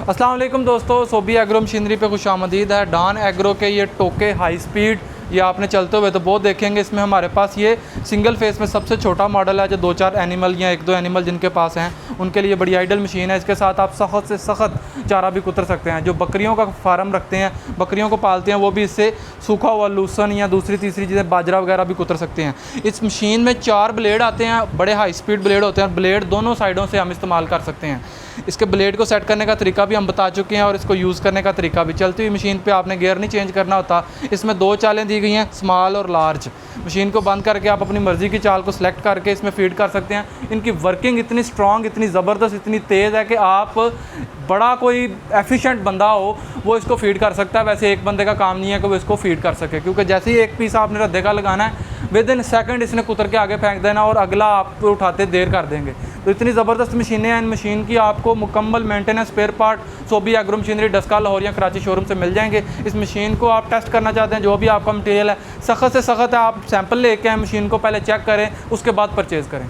अस्सलाम वालेकुम दोस्तों, सोबी एग्रो मशीनरी पे खुशामदीद है। डॉन एग्रो के ये टोके हाई स्पीड ये आपने चलते हुए तो बहुत देखेंगे। इसमें हमारे पास ये सिंगल फेस में सबसे छोटा मॉडल है, जो 2-4 एनिमल या 1-2 एनिमल जिनके पास हैं उनके लिए बड़ी आइडल मशीन है। इसके साथ आप सख्त से सख्त चारा भी कुतर सकते हैं। जो बकरियों का फार्म रखते हैं, बकरियों को पालते हैं, वो भी इससे सूखा हुआ लूसन या दूसरी तीसरी चीज़ें बाजरा वगैरह भी कुतर सकते हैं। इस मशीन में 4 ब्लेड आते हैं, बड़े हाई स्पीड ब्लेड होते हैं और ब्लेड दोनों साइडों से हम इस्तेमाल कर सकते हैं। इसके ब्लेड को सेट करने का तरीका भी हम बता चुके हैं और इसको यूज़ करने का तरीका भी। चलती हुई मशीन पे आपने गियर नहीं चेंज करना होता। इसमें 2 चालें दी गई हैं, स्मॉल और लार्ज। मशीन को बंद करके आप अपनी मर्ज़ी की चाल को सिलेक्ट करके इसमें फीड कर सकते हैं। इनकी वर्किंग इतनी स्ट्रॉन्ग, इतनी ज़बरदस्त, इतनी तेज़ है कि आप बड़ा कोई एफिशिएंट बंदा हो वो इसको फीड कर सकता है। वैसे एक बंदे का काम नहीं है कि वो इसको फीड कर सके, क्योंकि जैसे ही एक पीस आपने रद्दे का लगाना है, विद इन सेकंड इसने कुतर के आगे फेंक देना और अगला आप उठाते देर कर देंगे। तो इतनी ज़बरदस्त मशीनें हैं। इन मशीन की आपको मुकम्मल maintenance spare part Sobi agro machinery Daska Lahore या कराची शोरूम से मिल जाएंगे। इस मशीन को आप टेस्ट करना चाहते हैं, जो भी आपका मटेरियल है सख्त से सख्त है, आप सैंपल लेके आए, मशीन को पहले चेक करें, उसके बाद परचेज़ करें।